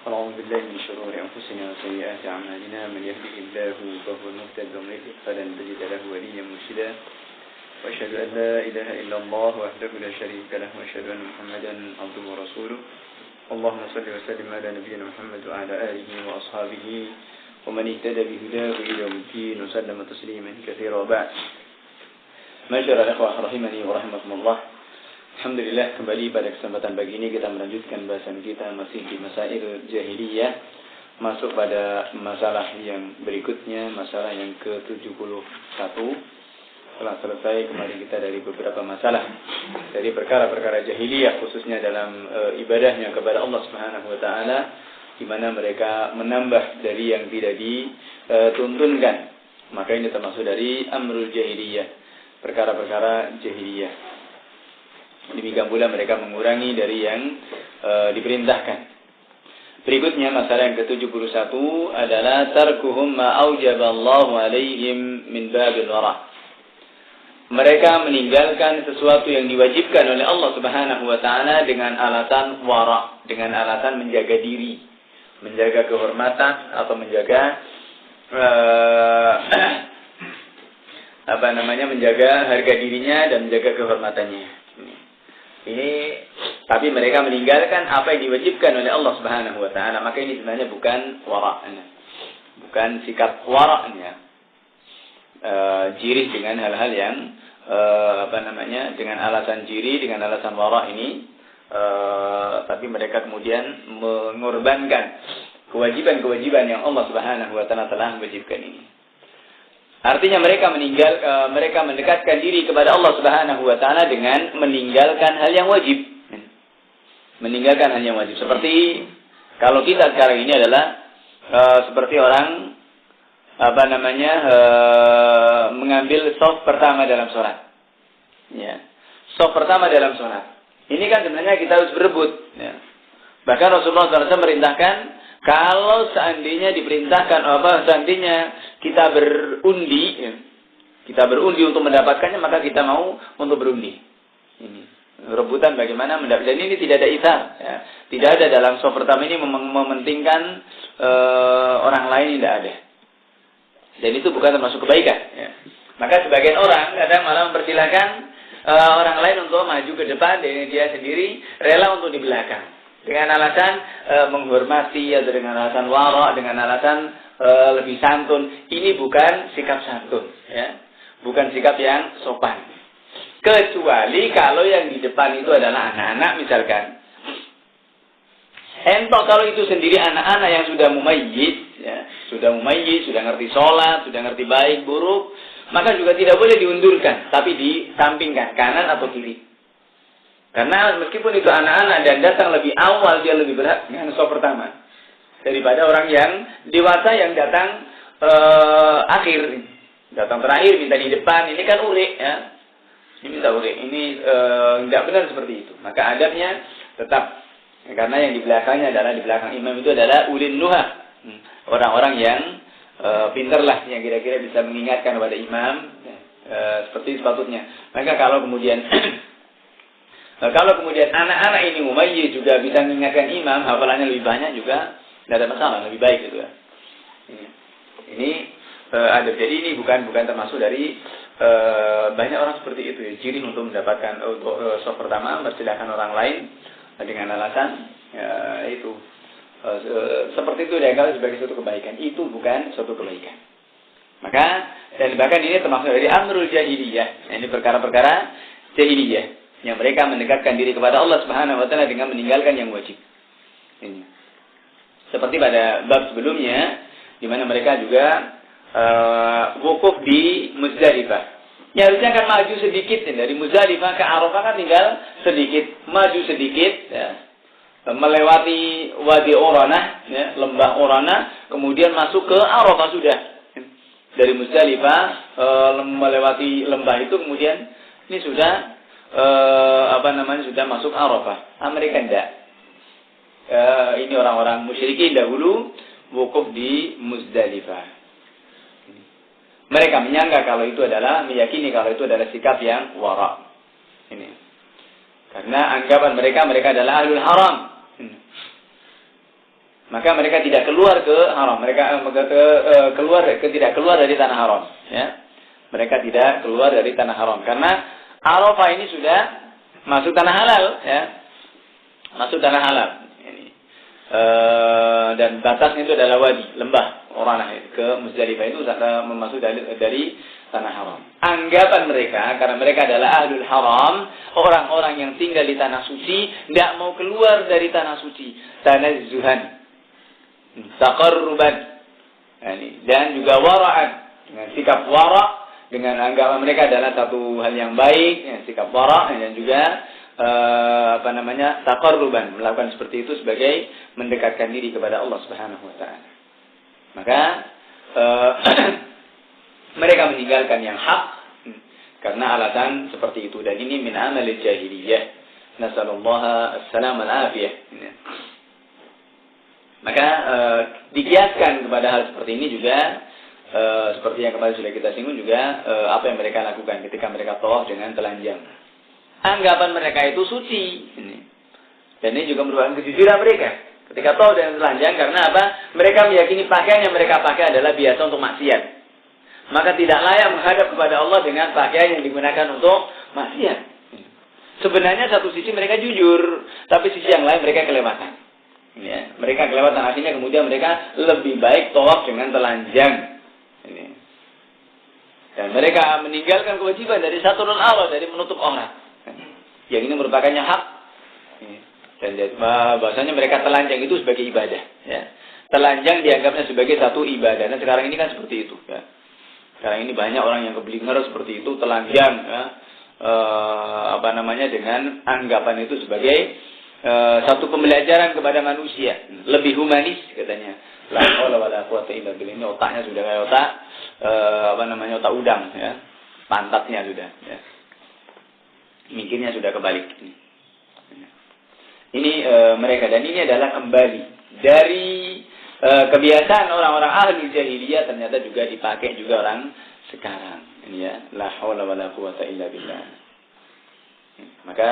ونعوذ بالله من شرور أنفسنا وسيئات أعمالنا من يهده الله فهو المهتد ومن يضلل فلن تجد له وليا مرشدا وأشهد أن لا إله إلا الله وحده لا شريك له وأشهد أن محمدا عبده ورسوله اللهم صل وسلم على نبينا محمد وعلى آله وأصحابه ومن اهتدى بهداه إلى يوم الدين وسلم تسليما كثيرا وبعد. Masyaallah ikhwah rahimani wa rahimakumullah. Alhamdulillah, kembali pada kesempatan pagi ini kita melanjutkan bahasan kita masih di masail jahiliyah, masuk pada masalah yang berikutnya, masalah yang ke-71. Setelah selesai kemarin kita dari beberapa masalah dari perkara-perkara jahiliyah, khususnya dalam ibadahnya kepada Allah Subhanahu wa taala, di mana mereka menambah dari yang tidak dituntunkan. Maka ini termasuk dari amrul jahiliyah, perkara-perkara jahiliyah. Demikian pula mereka mengurangi dari yang diperintahkan. Berikutnya masalah yang ke-71 adalah tarkuhum ma aujaballahu alaihim min babil wara'. Mereka meninggalkan sesuatu yang diwajibkan oleh Allah Subhanahu wa taala dengan alasan wara', dengan alasan menjaga diri, menjaga kehormatan atau menjaga menjaga harga dirinya dan menjaga kehormatannya. Ini tapi mereka meninggalkan apa yang diwajibkan oleh Allah Subhanahu wa taala, maka ini sebenarnya bukan wara'nya. Bukan sikap wara'nya. Jirih dengan hal-hal yang dengan alasan jirih, dengan alasan wara' ini, tapi mereka kemudian mengorbankan kewajiban-kewajiban yang Allah Subhanahu wa taala telah mewajibkan ini. Artinya mereka mendekatkan diri kepada Allah Subhanahu wa taala dengan meninggalkan hal yang wajib. Meninggalkan hal yang wajib. Seperti kalau kita sekarang ini adalah seperti orang mengambil shaf pertama dalam sholat. Ya. Shaf pertama dalam sholat. Ini kan sebenarnya kita harus berebut, ya. Bahkan Rasulullah SAW merintahkan, kalau seandainya seandainya kita berundi untuk mendapatkannya, maka kita mau untuk berundi. Ini rebutan bagaimana mendapatkan. Dan ini tidak ada isar, ya. Tidak ada dalam shaf pertama ini mementingkan orang lain, tidak ada. Dan itu bukan termasuk kebaikan, ya. Maka sebagian orang kadang malah mempersilahkan orang lain untuk maju ke depan, dan dia sendiri rela untuk di belakang. Dengan alasan menghormati, atau dengan alasan wara', dengan alasan lebih santun. Ini bukan sikap santun, ya. Bukan sikap yang sopan. Kecuali kalau yang di depan itu adalah anak-anak misalkan. Entah kalau itu sendiri anak-anak yang sudah mumayyiz, ya, sudah ngerti sholat, sudah ngerti baik buruk, maka juga tidak boleh diundurkan, tapi disampingkan kanan atau kiri. Karena meskipun itu anak-anak dan datang lebih awal, dia lebih berhak dengan shaf pertama daripada orang yang dewasa yang datang akhir, datang terakhir minta di depan. Ini kan urik, ya. Ini minta urik. Ini tidak benar seperti itu. Maka adabnya tetap, karena yang di belakangnya adalah, di belakang imam itu adalah ulin nuha, orang-orang yang pintar lah, yang kira-kira bisa mengingatkan kepada imam, seperti sepatutnya. Maka kalau kemudian anak-anak ini mumayyiz juga bisa mengingatkan imam, hafalannya lebih banyak juga, tidak ada masalah, lebih baik gitu ya. Ini ada. Jadi ini bukan termasuk dari banyak orang seperti itu, ya. Ciri untuk mendapatkan shaf pertama mempersilahkan orang lain dengan alasan itu seperti itu dianggap sebagai suatu kebaikan. Itu bukan suatu kebaikan. Maka dan bahkan ini termasuk dari amrul jahiliyah. Ini perkara-perkara jahiliyah yang mereka mendekatkan diri kepada Allah Subhanahu wa taala dengan meninggalkan yang wajib. Ini. Seperti pada bab sebelumnya, di mana mereka juga wukuf di Muzdalifah. Ya, harusnya kan maju sedikit, dari Muzdalifah ke Arafah kan tinggal sedikit, maju sedikit, ya. Melewati Wadi Uranah, ya, lembah Uranah, kemudian masuk ke Arafah sudah. Dari Muzdalifah melewati lembah itu, kemudian ini sudah sudah masuk Arafah. Mereka tidak. Ini orang-orang musyrikin dahulu wukuf di Muzdalifah. Mereka meyakini kalau itu adalah sikap yang wara'. Ini. Karena anggapan mereka adalah ahlul haram. maka mereka tidak keluar ke haram. Mereka tidak keluar dari tanah haram. Ya. Mereka tidak keluar dari tanah haram. Karena Arafah ini sudah masuk tanah halal. Ya. Masuk tanah halal. Dan batasnya itu adalah wadi, lembah. Orang ke Muzdalifah itu masuk dari tanah haram. Anggapan mereka, karena mereka adalah ahlul haram, orang-orang yang tinggal di tanah suci, tidak mau keluar dari tanah suci. Tanazzuhan, taqarruban, dan juga wara'an, dengan sikap wara', dengan anggapan mereka adalah satu hal yang baik, sikap wara', dan juga taqarruban, melakukan seperti itu sebagai mendekatkan diri kepada Allah Subhanahu wa taala. Maka mereka meninggalkan yang hak karena alasan seperti itu, dan ini min amal jahiliyah. Nasallallahu assalam al-afiyah. Maka dikiaskan kepada hal seperti ini juga seperti yang kemarin sudah kita singgung juga apa yang mereka lakukan ketika mereka tawaf dengan telanjang. Anggapan mereka itu suci. Dan ini juga merupakan kejujuran mereka. Ketika tawaf dengan telanjang, karena apa? Mereka meyakini pakaian yang mereka pakai adalah biasa untuk maksiat. Maka tidak layak menghadap kepada Allah dengan pakaian yang digunakan untuk maksiat. Sebenarnya satu sisi mereka jujur, tapi sisi yang lain mereka kelewatan. Ya, mereka kelewatan, akhirnya kemudian mereka lebih baik tawaf dengan telanjang. Dan mereka meninggalkan kewajiban dari satrul awal, dari menutup aurat. Yang ini merupakannya hak. Dan bahasanya mereka telanjang itu sebagai ibadah. Ya. Telanjang dianggapnya sebagai satu ibadah. Dan sekarang ini kan seperti itu. Ya. Sekarang ini banyak orang yang keblinger seperti itu, telanjang. Ya. Dengan anggapan itu sebagai satu pembelajaran kepada manusia. Lebih humanis katanya. La haula wala quwwata illa billah. Ini otaknya sudah kayak otak otak udang. Ya. Pantatnya sudah. Ya. Mikirnya sudah kebalik. Ini mereka, dan ini adalah kembali dari kebiasaan orang-orang ahli jahiliyah, ternyata juga dipakai juga orang sekarang. Ini ya, la haula wala quwwata illa billah. Maka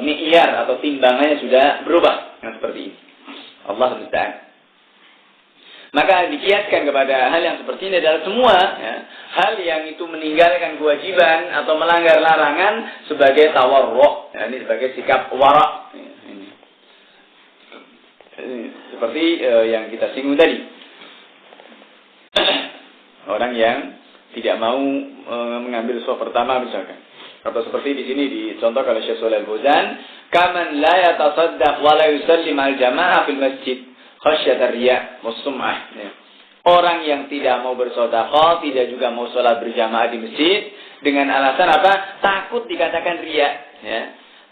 mi'yar atau timbangannya sudah berubah yang seperti ini. Allah musta'an. Maka dikiaskan kepada hal yang seperti ini adalah semua hal yang itu meninggalkan kewajiban atau melanggar larangan sebagai tawarruk, ini sebagai sikap wara. Seperti yang kita singgung tadi. Orang yang tidak mau mengambil shaf pertama misalkan. Atau seperti di sini dicontohkan oleh Syekh Shalih Al-Fauzan, "Kaman la yatasaddaq wa la yusallim al-jamaah fil masjid khasyata riya' was-sum'ah." Orang yang tidak mau bersedekah, tidak juga mau sholat berjamaah di masjid dengan alasan apa? Takut dikatakan riya, ya.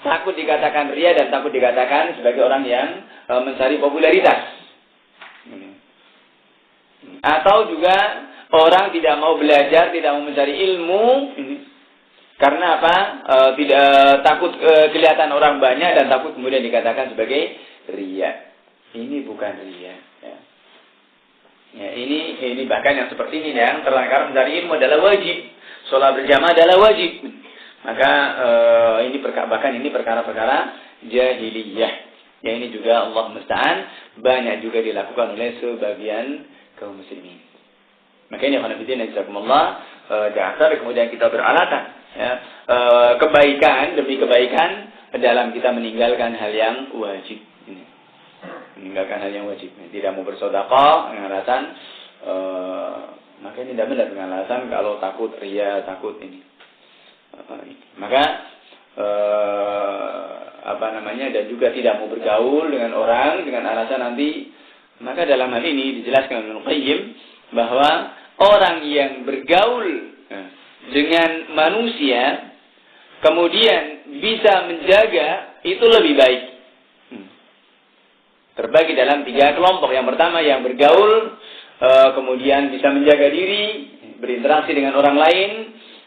Takut dikatakan riya dan takut dikatakan sebagai orang yang mencari popularitas. Atau juga orang tidak mau belajar, tidak mau mencari ilmu karena apa? Tidak takut kelihatan orang banyak dan takut kemudian dikatakan sebagai riya. Ini bukan riya. Ya, ini bahkan yang seperti ini yang terlanggar mencari ilmu adalah wajib. Sholat berjamaah adalah wajib. Maka bahkan ini perkara-perkara jahiliyah. Ya, ini juga Allah musta'an banyak juga dilakukan oleh sebagian kaum muslimin. Maka ini khonafidin jazakumullah, dasar kemudian kita beralatan ya, kebaikan demi kebaikan dalam kita meninggalkan hal yang wajib. Meninggalkan hal yang wajib. Tidak mau bersedekah dengan alasan maka ini tidak benar, dengan alasan kalau takut riya, takut ini. Maka dan juga tidak mau bergaul dengan orang dengan alasan nanti, maka dalam hal ini dijelaskan oleh Ibnu Qayyim bahwa orang yang bergaul dengan manusia kemudian bisa menjaga itu lebih baik. Terbagi dalam 3 kelompok. Yang pertama yang bergaul kemudian bisa menjaga diri, berinteraksi dengan orang lain,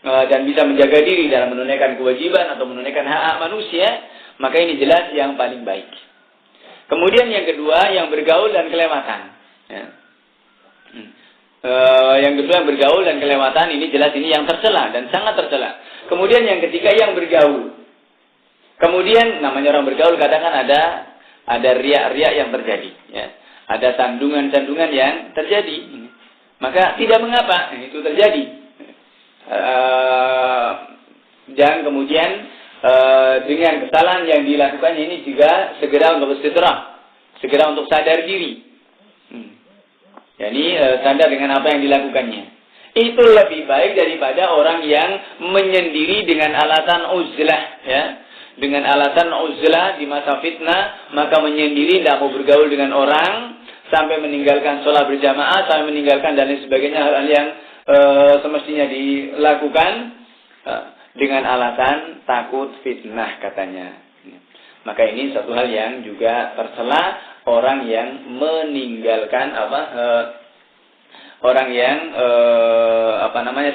dan bisa menjaga diri dalam menunaikan kewajiban atau menunaikan hak manusia, maka ini jelas yang paling baik. Kemudian yang kedua yang bergaul dan kelewatan. Ya. Yang kedua yang bergaul dan kelewatan, ini jelas ini yang tercela dan sangat tercela. Kemudian yang ketiga yang bergaul. Kemudian namanya orang bergaul kadang kan ada riak-riak yang terjadi. Ya. ada sandungan-sandungan yang terjadi. Maka tidak mengapa itu terjadi. Dan kemudian dengan kesalahan yang dilakukannya ini juga segera untuk istidrah, segera untuk sadar diri. Jadi sadar dengan apa yang dilakukannya. Itu lebih baik daripada orang yang menyendiri dengan alasan uzlah, ya. Dengan alasan uzlah di masa fitnah, maka menyendiri, tidak mau bergaul dengan orang, sampai meninggalkan sholat berjamaah, sampai meninggalkan dan lain sebagainya, hal-hal yang semestinya dilakukan dengan alasan takut fitnah katanya. Maka ini satu hal yang juga tercela, orang yang meninggalkan orang yang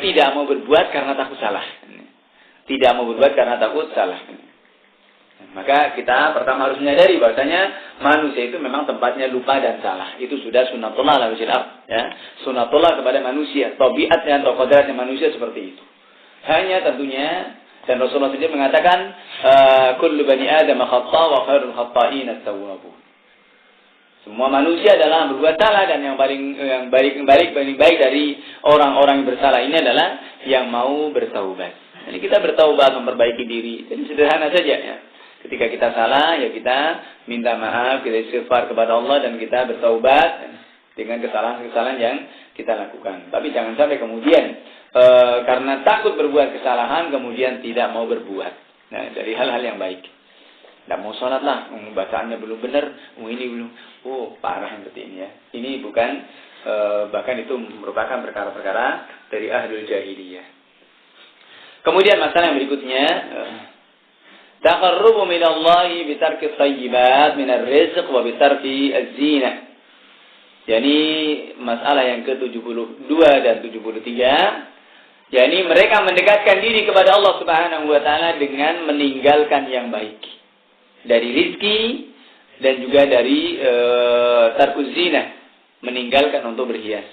tidak mau berbuat karena takut salah. Tidak mau berbuat karena takut salah. Maka kita pertama harus menyadari bahwasanya manusia itu memang tempatnya lupa dan salah. Itu sudah sunatullah ala wajhil ard, ya. Sunatullah kepada manusia, tabiatnya atau kodratnya manusia seperti itu. Hanya tentunya, dan Rasulullah sendiri mengatakan, kullu bani Adam khata wa khairul khata'in at-tawwabun. Semua manusia adalah berbuat salah, dan yang paling baik dari orang-orang yang bersalah ini adalah yang mau bertaubat. Jadi kita bertaubat, memperbaiki diri. Jadi sederhana saja, ya. Ketika kita salah, ya kita minta maaf, kita istighfar kepada Allah, dan kita bertaubat dengan kesalahan-kesalahan yang kita lakukan. Tapi jangan sampai kemudian karena takut berbuat kesalahan, kemudian tidak mau berbuat. Nah, dari hal-hal yang baik. Tidak mau sholat lah, bacaannya belum benar, ini belum. Parah yang seperti ini, ya. Ini bukan, bahkan itu merupakan perkara-perkara dari ahlul jahiliyah. Kemudian masalah yang berikutnya, taqarrubu minallahi bitarki thayyibat minar rizq wa bitarki az-zinah. Jadi masalah yang ke-72 dan 73, yakni mereka mendekatkan diri kepada Allah Subhanahu wa taala dengan meninggalkan yang baik. Dari rizki dan juga dari tarkuz zinah, meninggalkan untuk berhias.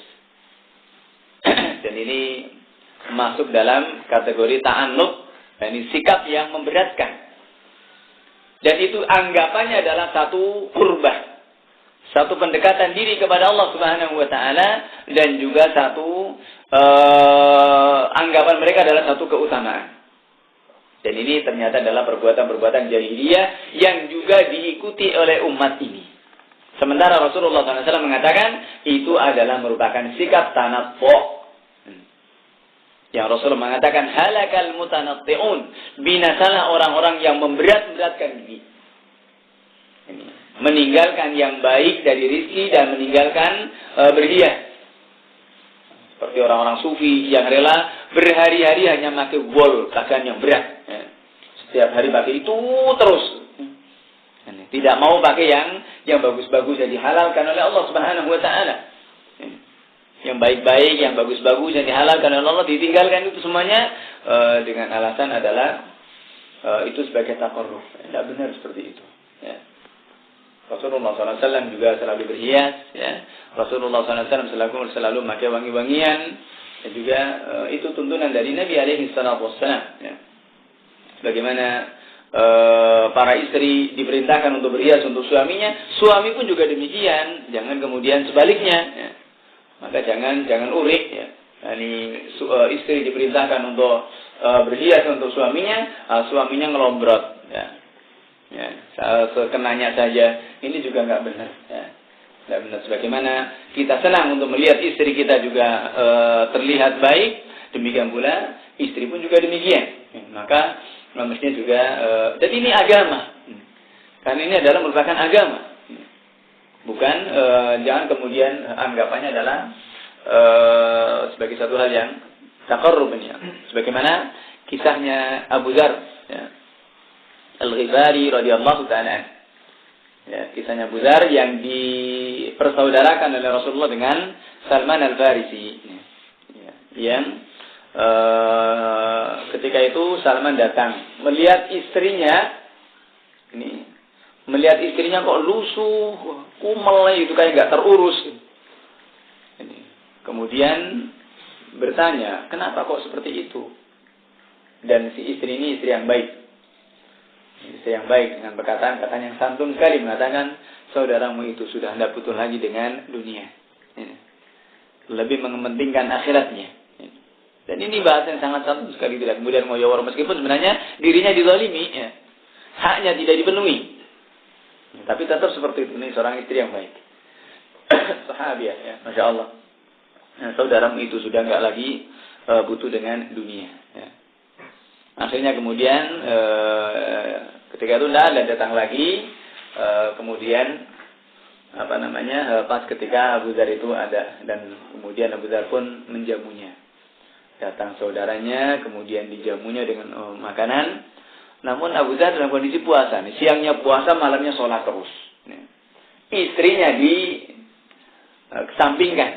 Dan ini masuk dalam kategori ta'annut, yakni sikap yang memberatkan. Dan itu anggapannya adalah satu qurbah, satu pendekatan diri kepada Allah Subhanahu wa taala, dan juga satu anggapan mereka adalah satu keutamaan. Dan ini ternyata adalah perbuatan-perbuatan jahiliyah yang juga diikuti oleh umat ini. Sementara Rasulullah SAW mengatakan itu adalah merupakan sikap tanattu'. Yang Rasulullah mengatakan halakal mutanatti'un, binasalah orang-orang yang memberat-beratkan diri. Ini, meninggalkan yang baik dari rizki dan meninggalkan berhias. Seperti orang-orang sufi yang rela berhari-hari hanya pakai wol, pakaian yang berat. Ya. Setiap hari pakai itu terus. Ini, tidak mau pakai yang bagus-bagus dan dihalalkan oleh Allah Subhanahu wa taala. Yang baik-baik, yang bagus-bagus yang dihalalkan oleh Allah ditinggalkan itu semuanya dengan alasan adalah itu sebagai taqarruf. Tidak benar seperti itu. Ya. Rasulullah SAW juga selalu berhias. Ya. Rasulullah SAW selalu memakai wangi-wangian. Dan juga itu tuntunan dari Nabi SAW. Ya. Bagaimana para istri diperintahkan untuk berhias untuk suaminya, suami pun juga demikian. Jangan kemudian sebaliknya. Ya. Maka jangan urik, ya. Ini istri diperintahkan untuk berhias untuk suaminya, suaminya ngelombrot, ya. Ya, sekenanya saja. Ini juga nggak benar, ya. Nggak benar. Sebagaimana kita senang untuk melihat istri kita juga terlihat baik, demikian pula istri pun juga demikian. Ya, maka mestinya juga. Dan ini agama, karena ini adalah merupakan agama. Bukan, jangan kemudian anggapannya adalah sebagai satu hal yang taqarrub. Sebagaimana kisahnya Abu Dzar, ya, Al-Ghifari radhiyallahu ta'ala. Ya, kisahnya Abu Dzar yang dipersaudarakan oleh Rasulullah dengan Salman Al-Farisi. Ya, yang ketika itu Salman datang melihat istrinya kok lusuh, kumel itu kayak nggak terurus. Kemudian bertanya, kenapa kok seperti itu? Dan si istri ini istri yang baik. Istri yang baik dengan perkataan-perkataan yang santun sekali mengatakan saudaramu itu sudah tidak butuh lagi dengan dunia. Lebih mementingkan akhiratnya. Dan ini bahasa yang sangat santun sekali, tidak kemudian ngoyo-ngoyo meskipun sebenarnya dirinya dizalimi, ya. Haknya tidak dipenuhi. Tapi tetap seperti itu, ini seorang istri yang baik. Sahabiah, ya, Masya Allah. Nah, saudaramu itu sudah enggak lagi butuh dengan dunia. Ya. Akhirnya kemudian ketika itu tidak datang lagi. Kemudian pas ketika Abu Dzar itu ada, dan kemudian Abu Dzar pun menjamunya. Datang saudaranya, kemudian dijamunya dengan makanan. Namun Abu Dzar dalam kondisi puasa. Siangnya puasa, malamnya sholat terus. Istrinya dikesampingkan.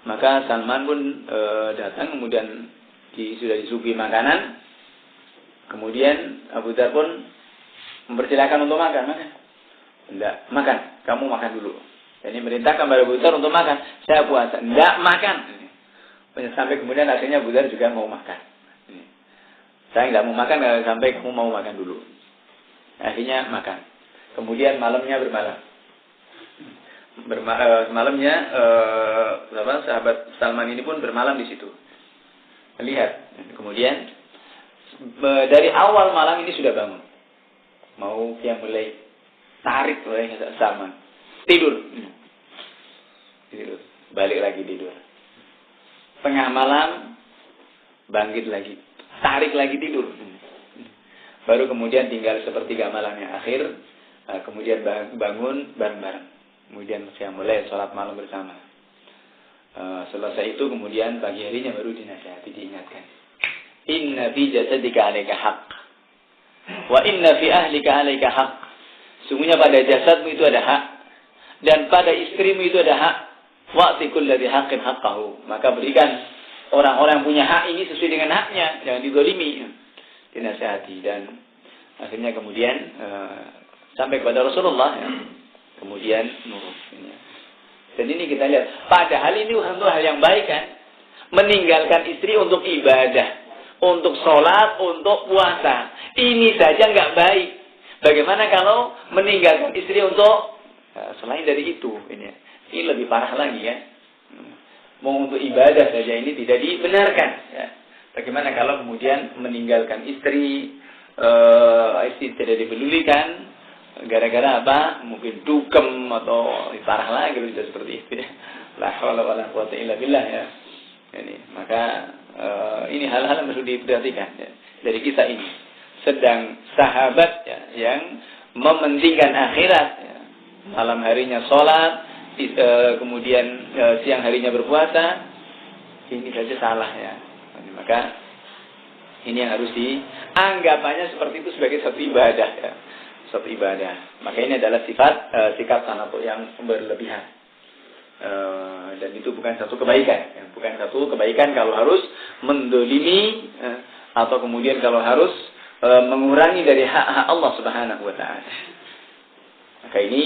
Maka Salman pun datang, kemudian sudah disuguhi makanan. Kemudian Abu Dzar pun mempersilahkan untuk makan. Tidak, makan. Kamu makan dulu. Jadi merintahkan kepada Abu Dzar untuk makan. Saya puasa. Tidak makan. Sampai kemudian akhirnya Abu Dzar juga mau makan. Saya tidak mau makan sampai kamu mau makan dulu. Akhirnya makan. Kemudian malamnya bermalam. Malamnya sahabat Salman ini pun bermalam di situ. Lihat. Kemudian dari awal malam ini sudah bangun. Mau mulai tarik oleh Salman. Tidur. Balik lagi tidur. Tengah malam bangkit lagi. Tarik lagi tidur. Baru kemudian tinggal sepertiga malam yang akhir. Kemudian bangun bareng-bareng. Kemudian mulai sholat malam bersama. Selesai itu kemudian pagi harinya baru dinasihati, diingatkan. Inna fi jasadika alaika haq. Wa inna fi ahlika alaika haq. Sungguhnya pada jasadmu itu ada hak. Dan pada istrimu itu ada hak. Wa'ti kulladzi haqqin haqqahu. Maka berikan orang-orang yang punya hak ini sesuai dengan haknya. Jangan dizalimi. Dinasihati. Dan akhirnya kemudian sampai kepada Rasulullah. Ya. Kemudian nurut. Dan ini kita lihat. Padahal ini untuk hal yang baik kan. Meninggalkan istri untuk ibadah. Untuk sholat, untuk puasa. Ini saja nggak baik. Bagaimana kalau meninggalkan istri untuk selain dari itu? Ini lebih parah lagi ya. Mau untuk ibadah saja ini tidak dibenarkan. Ya. Bagaimana kalau kemudian meninggalkan istri, istri tidak dipedulikan, gara-gara apa? Mungkin dukem atau parah lagi bisa seperti itu. Ya. La haula wala quwwata illa billah ya. Maka ini hal-hal yang perlu diperhatikan ya. Dari kisah ini. Sedang sahabat ya, yang mementingkan akhirat ya. Malam harinya sholat, kemudian siang harinya berpuasa, ini saja salah ya. Maka ini yang harus dianggapannya seperti itu sebagai satu ibadah ya. Satu ibadah. Maka ini adalah sikap tanattu yang berlebihan. Dan itu bukan satu kebaikan ya. Bukan satu kebaikan kalau harus mendolimi atau kemudian kalau harus mengurangi dari hak-hak Allah Subhanahu wa taala. Maka ini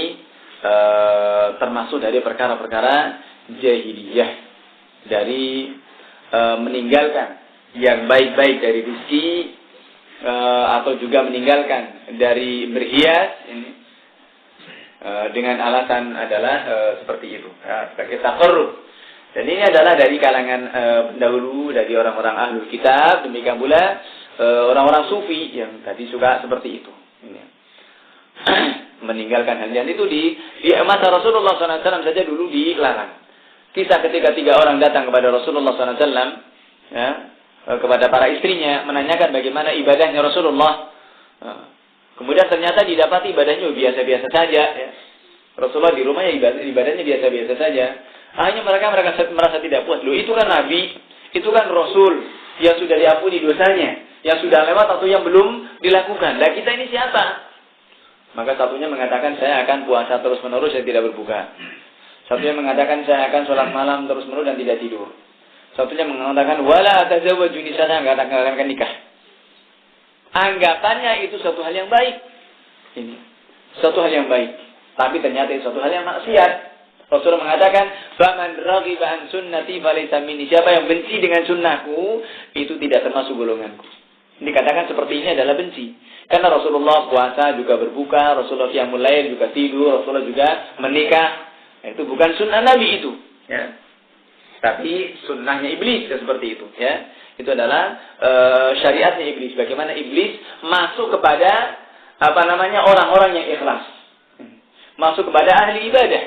termasuk dari perkara-perkara jahiliyah, dari meninggalkan yang baik-baik dari rezeki atau juga meninggalkan dari berhias ini dengan alasan adalah seperti itu sebagai taqarrub. Dan ini adalah dari kalangan pendahulu, dari orang-orang ahlul kitab, demikian pula orang-orang sufi yang tadi suka seperti itu. Ini. Meninggalkan hal yang itu di masa Rasulullah SAW saja dulu dilarang. Kisah ketika 3 orang datang kepada Rasulullah SAW ya, kepada para istrinya menanyakan bagaimana ibadahnya Rasulullah. Kemudian ternyata didapati ibadahnya biasa-biasa saja. Ya. Rasulullah di rumahnya ibadahnya biasa-biasa saja. Hanya mereka merasa tidak puas. Loh, itu kan Nabi, itu kan Rasul yang sudah diampuni dosanya, yang sudah lewat atau yang belum dilakukan. Lah kita ini siapa? Maka satunya mengatakan saya akan puasa terus-menerus dan tidak berbuka. Satunya mengatakan saya akan sholat malam terus-menerus dan tidak tidur. Satunya mengatakan wala tazawwaju nisa, saya akan nikah. Anggapannya itu suatu hal yang baik. Ini suatu hal yang baik. Tapi ternyata itu suatu hal yang maksiat. Rasulullah mengatakan, "Faman raghiba an sunnati falaysa minni." Siapa yang benci dengan sunnahku, itu tidak termasuk golonganku. Dikatakan seperti ini adalah benci. Karena Rasulullah puasa juga berbuka, Rasulullah qiyamul lail juga tidur, Rasulullah juga menikah. Itu bukan sunnah Nabi itu, ya. Tapi sunnahnya iblis seperti itu, ya. Itu adalah syariatnya iblis. Bagaimana iblis masuk kepada orang-orang yang ikhlas, masuk kepada ahli ibadah,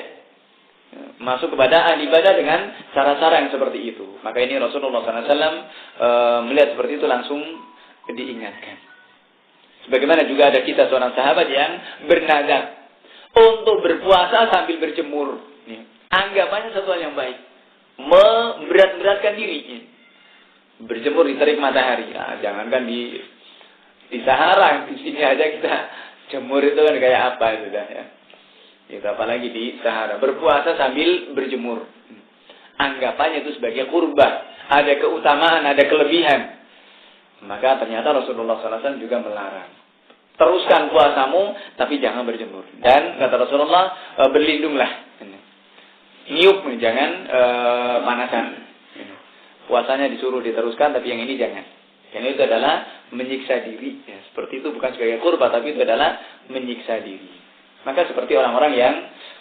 masuk kepada ahli ibadah dengan cara-cara yang seperti itu. Maka ini Rasulullah SAW melihat seperti itu langsung diingatkan. Sebagaimana juga ada kita seorang sahabat yang bernazar untuk berpuasa sambil berjemur. Anggapannya satu hal yang baik. Memberat-beratkan diri. Berjemur di terik matahari. Nah, jangankan di Sahara, di sini aja kita jemur itu kan kayak apa sudah ya. Itu apalagi di Sahara. Berpuasa sambil berjemur. Anggapannya itu sebagai kurban. Ada keutamaan, ada kelebihan. Maka ternyata Rasulullah SAW juga melarang. Teruskan puasamu, tapi jangan berjemur. Dan kata Rasulullah, berlindunglah. Niup, jangan panasan. Puasanya disuruh diteruskan, tapi yang ini jangan. Yang itu adalah menyiksa diri. Ya, seperti itu bukan sebagai kurban, tapi itu adalah menyiksa diri. Maka seperti orang-orang yang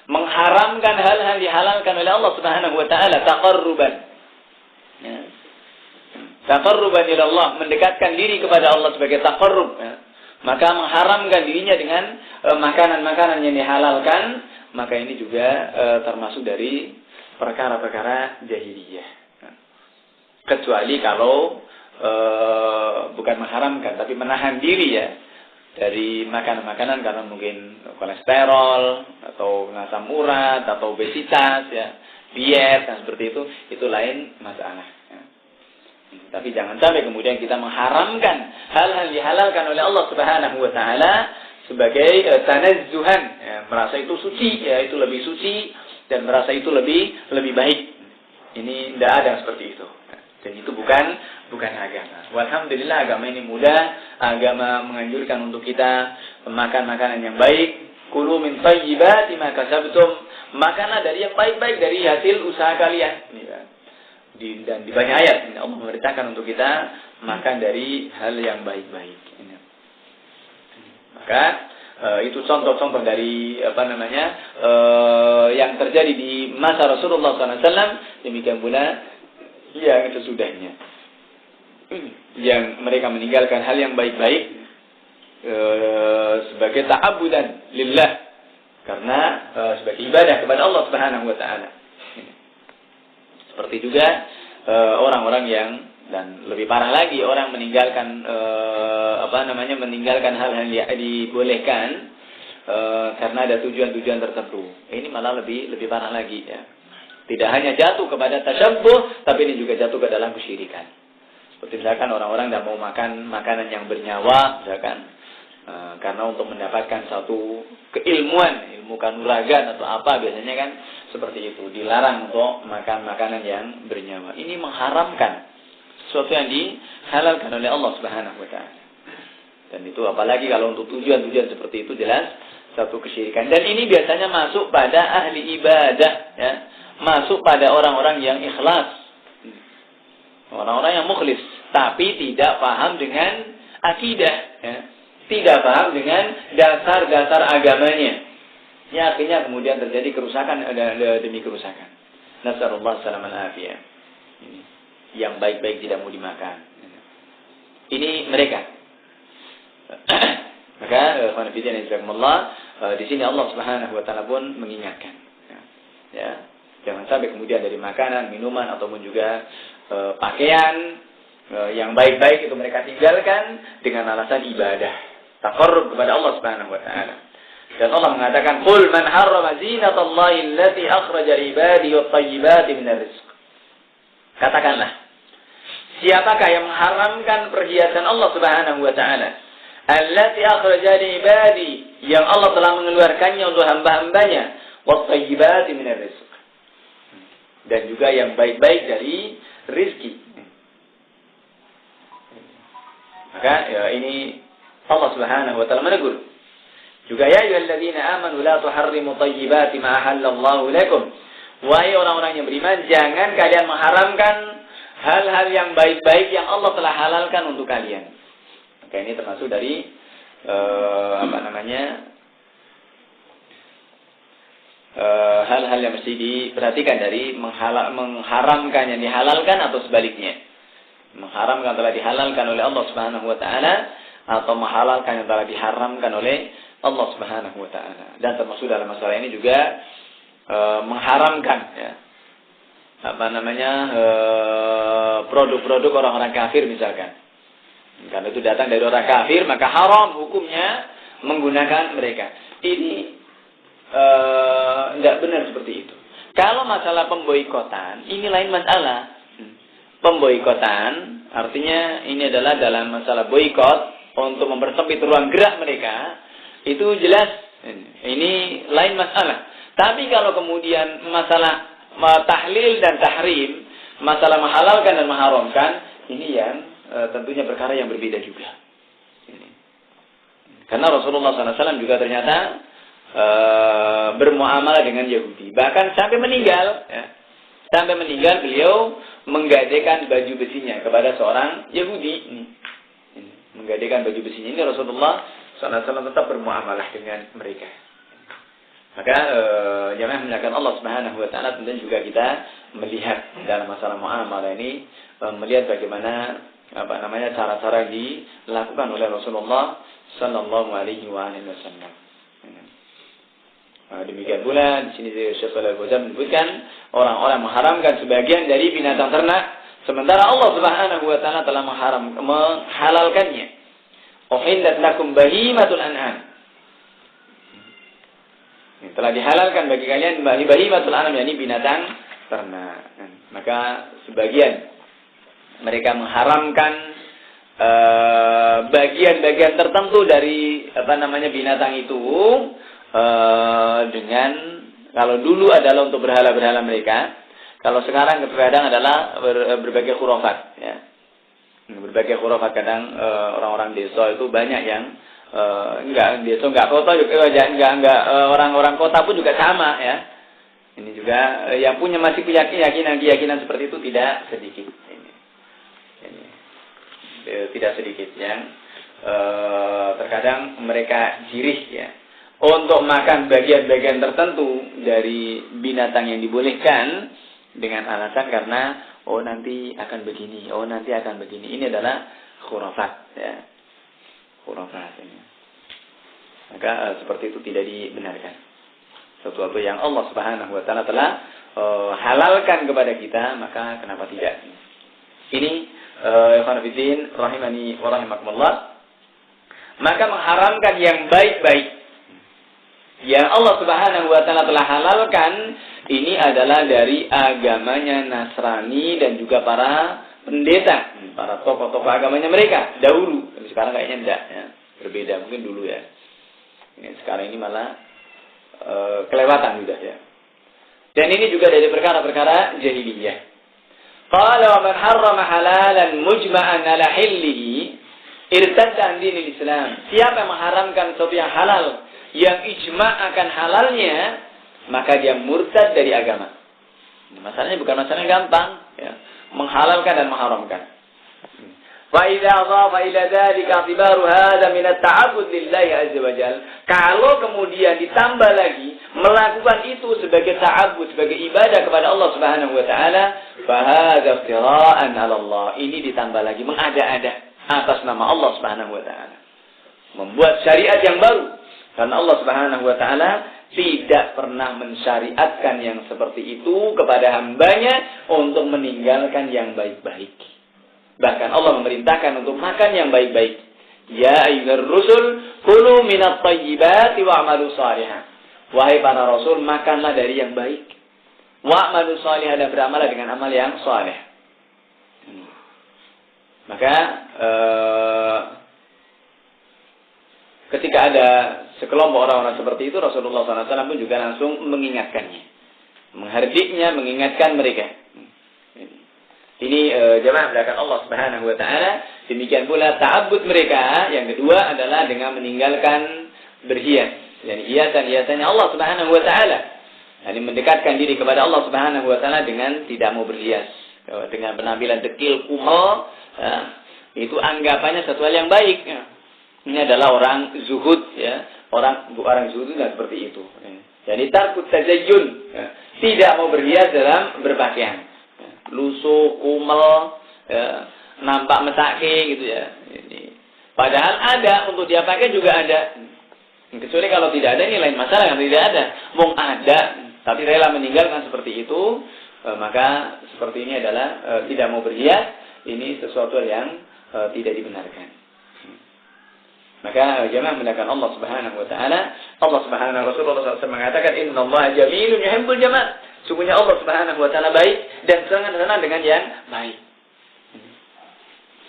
mengharamkan hal-hal dihalalkan oleh Allah Subhanahu wa taala, taqarruban. Ya. Taqarruban ila Allah, mendekatkan diri kepada Allah sebagai taqarrub, ya. Maka mengharamkan dirinya dengan makanan-makanan yang dihalalkan, maka ini juga termasuk dari perkara-perkara jahiliyah. Kecuali kalau bukan mengharamkan, tapi menahan diri ya dari makanan-makanan karena mungkin kolesterol atau asam urat atau obesitas, ya, diet dan seperti itu lain masalah. Tapi jangan sampai kemudian kita mengharamkan hal-hal dihalalkan oleh Allah Subhanahu wa taala sebagai tanazzuhan, ya, merasa itu suci, ya, itu lebih suci dan merasa itu lebih baik. Ini tidak ada seperti itu. Dan itu bukan agama. Walhamdulillah agama ini mudah, agama menganjurkan untuk kita makan makanan yang baik. Kulu min thayyibati ma kasabtum, makanlah dari yang baik-baik dari hasil usaha kalian. Dan di banyak ayat Allah memerintahkan untuk kita makan dari hal yang baik-baik. Maka itu contoh-contoh dari yang terjadi di masa Rasulullah SAW, demikian pula yang sesudahnya. Yang mereka meninggalkan hal yang baik-baik sebagai ta'abudan lillah, karena sebagai ibadah kepada Allah Subhanahu wa taala. Seperti juga orang-orang yang, dan lebih parah lagi, orang meninggalkan meninggalkan hal-hal yang dibolehkan karena ada tujuan-tujuan tertentu. Ini malah lebih parah lagi, ya. Tidak hanya jatuh kepada tasyabbuh, tapi ini juga jatuh ke dalam kesyirikan. Seperti misalkan orang-orang tidak mau makan makanan yang bernyawa, misalkan karena untuk mendapatkan satu keilmuan, ilmu kanuragan atau apa, biasanya kan seperti itu, dilarang untuk makan makanan yang bernyawa. Ini mengharamkan sesuatu yang dihalalkan oleh Allah Subhanahu wa taala. Dan itu apalagi kalau untuk tujuan-tujuan seperti itu, jelas satu kesyirikan. Dan ini biasanya masuk pada ahli ibadah, ya. Masuk pada orang-orang yang ikhlas, orang-orang yang mukhlis, tapi tidak paham dengan akidah, ya. Tidak paham dengan dasar-dasar agamanya. Ya, akhirnya kemudian terjadi kerusakan demi kerusakan. Nasallallahu salaman afiyah. Yang baik-baik tidak mau dimakan. Ini mereka. Maka di sini Allah Subhanahu wa taala pun mengingatkan. Ya. Jangan sampai kemudian dari makanan, minuman ataupun juga pakaian yang baik-baik itu mereka tinggalkan dengan alasan ibadah, taqarrub kepada Allah Subhanahu wa taala. Dan Allah mengatakan, "Qul man harrama zinatallahi allati akhraja li ibadihi wat-thayyibati minar rizq." Katakanlah, siapakah yang mengharamkan perhiasan Allah Subhanahu wa taala? Allati akhraja li ibadihi, yang Allah telah mengeluarkannya untuk hamba-hambanya, wat-thayyibati minar rizq. Dan juga yang baik-baik dari rizki. Maka ya, ini Allah Subhanahu wa taala menegur. Juga ya ayyuhalladzina amanu la tuharrimu thayyibati ma ahallallahu lakum. Wahai orang-orang yang beriman, jangan kalian mengharamkan hal-hal yang baik-baik yang Allah telah halalkan untuk kalian. Maka ini termasuk dari hal-hal yang mesti diperhatikan dari mengharamkan yang dihalalkan atau sebaliknya. Mengharamkan telah dihalalkan oleh Allah Subhanahu wa taala atau menghalalkan yang telah diharamkan oleh Allah Subhanahu wa taala. Dan termasuk dalam masalah ini juga mengharamkan ya. Produk-produk orang-orang kafir misalkan. Karena itu datang dari orang kafir, maka haram hukumnya menggunakan mereka. Ini tidak benar seperti itu. Kalau masalah pemboikotan, ini lain masalah. Pemboikotan artinya ini adalah dalam masalah boikot untuk mempersempit ruang gerak mereka, itu jelas ini lain masalah. Tapi kalau kemudian masalah tahlil dan tahrim, masalah menghalalkan dan mengharamkan, ini yang tentunya perkara yang berbeda juga. Karena Rasulullah SAW juga ternyata bermuamalah dengan Yahudi. Bahkan sampai meninggal, ya. Sampai meninggal beliau menggadekan baju besinya kepada seorang Yahudi. Menggadekan baju besinya. Ini Rasulullah SAW tetap bermuamalah dengan mereka. Maka jamaah memuliakan Allah Subhanahu wa taala, tentu juga kita melihat dalam masalah muamalah ini, melihat bagaimana cara-cara yang dilakukan oleh Rasulullah sallallahu alaihi wasallam. Demikian pula di sini Syekh Shalih Al-Fauzan menyebutkan orang-orang mengharamkan sebagian dari binatang ternak, sementara Allah Subhanahu wa taala telah menghalalkannya. Uhillat lakum bahimatul an'am. Telah dihalalkan bagi kalian bahimatul an'am, yakni binatang ternak. Maka sebagian mereka mengharamkan bagian-bagian tertentu dari binatang itu dengan, kalau dulu adalah untuk berhala-berhala mereka, kalau sekarang terkadang adalah berbagai khurafat, ya. Berbagai khurafat. Kadang orang-orang desa itu banyak yang enggak kota juga, orang-orang kota pun juga sama, ya. Ini juga yang masih punya keyakinan seperti itu tidak sedikit. Ini tidak sedikit yang terkadang mereka jirih, ya, untuk makan bagian-bagian tertentu dari binatang yang dibolehkan dengan alasan karena nanti akan begini, nanti akan begini. Ini adalah khurafat, ya. Khurafat ini. Maka seperti itu tidak dibenarkan. Sesuatu yang Allah Subhanahu wa taala telah halalkan kepada kita, maka kenapa tidak? Ini ikhwan fillah rahimani wa rahimakumullah. Maka mengharamkan yang baik-baik yang Allah Subhanahu wa taala telah halalkan, ini adalah dari agamanya Nasrani dan juga para pendeta, para tokoh-tokoh agamanya mereka dahulu. Tapi sekarang kayaknya enggak, ya. Berbeda mungkin dulu, ya. Ini sekarang ini malah kelewatan sudah, ya. Dan ini juga dari perkara-perkara jahiliyah. Qala wa man harrama halalan mujma'an ala hillihi irtadda an dinil Islam. Siapa yang mengharamkan sesuatu yang halal yang ijma' akan halalnya, maka dia murtad dari agama. Masalahnya bukan masalah yang gampang, ya. Menghalalkan dan mengharamkan. Fa idza dhafa ila dzalika i'tibaru hadza min at-ta'abbud lillahi azza wa jalla. Kalau kemudian ditambah lagi melakukan itu sebagai ta'abbud, sebagai ibadah kepada Allah Subhanahu wa taala, fa hadza iftira'an 'ala Allah. Ini ditambah lagi mengada-ada atas nama Allah Subhanahu wa taala. Membuat syariat yang baru. Karena Allah Subhanahu wa taala tidak pernah mensyariatkan yang seperti itu kepada hambanya untuk meninggalkan yang baik-baik. Bahkan Allah memerintahkan untuk makan yang baik-baik. Ya ayyuhar rusul kulu minat thayyibati wa'malu shalihan. Wahai para rasul, makanlah dari yang baik. Wa'malu shalihan, dan beramallah dengan amal yang saleh. Maka ketika ada sekelompok orang-orang seperti itu, Rasulullah SAW pun juga langsung mengingatkannya, menghardiknya, mengingatkan mereka. Ini jemaah belakang Allah Subhanahu wa taala. Demikian pula ta'abbud mereka yang kedua adalah dengan meninggalkan berhias, yani hiasan-hiasannya Allah Subhanahu wa taala. Yani mendekatkan diri kepada Allah Subhanahu wa taala dengan tidak mau berhias, dengan penampilan dekil, kumal, Itu anggapannya satu hal yang baik. Ya. Ini adalah orang zuhud, ya. Orang zuhud tidak seperti itu. Ya. Jadi tarkut tazayyun, ya. Tidak mau berhias dalam berpakaian. Ya. Lusuh, kumel, ya. Nampak mesake gitu ya. Ini. Padahal ada untuk dia pakai juga ada. Kecuali kalau tidak ada, ini lain masalah. Yang tidak ada, mung ada, tapi rela meninggalkan seperti itu, maka seperti ini adalah tidak mau berhias. Ini sesuatu yang tidak dibenarkan. Maka jemaah mendapatkan Allah Subhanahu wa taala, Allah Subhanahu Rasulullah SAW mengatakan innallaha jamilun yuhibbul jamal. Sungguhnya Allah Subhanahu wa taala baik dan sangat senang dengan yang baik.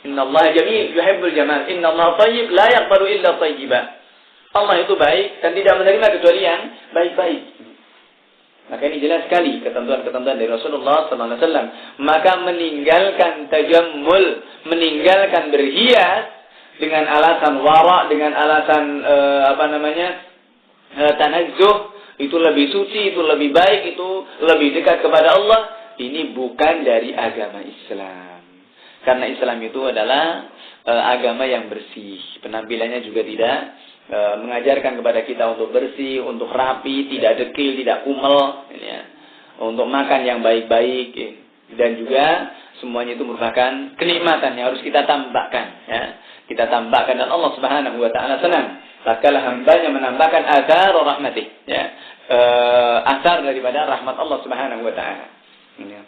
Innallaha jamil yuhibbul jamal. Innallaha thayyib la yaqbalu illa thayyiba. Allah itu baik dan tidak menerima kecuali yang baik-baik. Maka ini jelas sekali ketentuan-ketentuan dari Rasulullah sallallahu alaihi wasallam. Maka meninggalkan tajammul, meninggalkan berhias dengan alasan wara, dengan alasan tanazzuh, itu lebih suci, itu lebih baik, itu lebih dekat kepada Allah. Ini bukan dari agama Islam. Karena Islam itu adalah agama yang bersih. Penampilannya juga tidak mengajarkan kepada kita untuk bersih, untuk rapi, tidak dekil, tidak kumel, ya. Untuk makan yang baik-baik, ya. Dan juga semuanya itu merupakan kenikmatan yang harus kita tambahkan, ya. Kita tambahkan dan Allah Subhanahu wa taala senang tatkala hambanya menambahkan athar rahmatih, ya. Asar daripada rahmat Allah Subhanahu wa taala. Ya.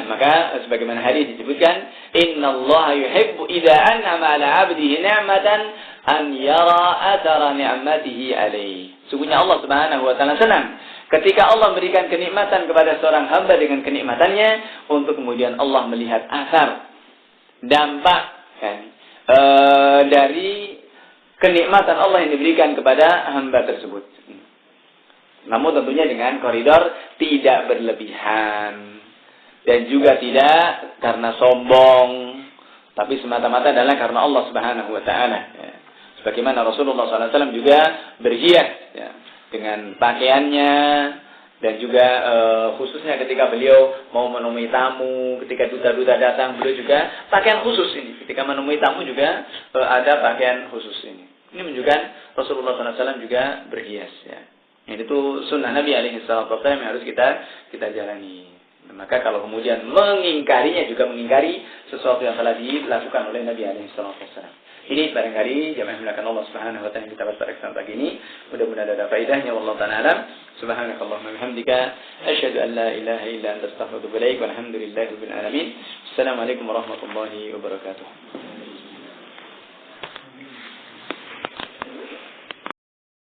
Maka sebagaimana hadis disebutkan, innallaha yuhibbu idza an'ama 'ala 'abdihi ni'matan an yara athara ni'matihi alaihi. Sungguhnya Allah Subhanahu wa taala senang ketika Allah memberikan kenikmatan kepada seorang hamba dengan kenikmatannya, untuk kemudian Allah melihat asar, dampak, kan, dari kenikmatan Allah yang diberikan kepada hamba tersebut. Namun tentunya dengan koridor tidak berlebihan. Dan juga tidak karena sombong, tapi semata-mata adalah karena Allah Subhanahu wa taala. Ya. Sebagaimana Rasulullah SAW juga berhias, ya, dengan pakaiannya, dan juga khususnya ketika beliau mau menemui tamu, ketika duta-duta datang, beliau juga pakaian khusus ini. Ketika menemui tamu juga ada pakaian khusus ini. Ini menunjukkan Rasulullah SAW juga berhias. Ya. Itu sunnah Nabi SAW yang harus kita jalani. Maka kalau kemudian mengingkarinya juga mengingkari sesuatu yang telah dilakukan oleh Nabi SAW. Ini barangkali jamaah melakukan Allah Subhanahu wa taala yang kita bahas pada kesempatan pagi ini. Mudah-mudahan ada faedahnya. Wallahu ta'ala alam. Subhanakallahumma wa bihamdika asyhadu an la ilaha illa anta astaghfiruka wa atubu ilaik. Walhamdulillahirabbil alamin. Assalamualaikum warahmatullahi wabarakatuh.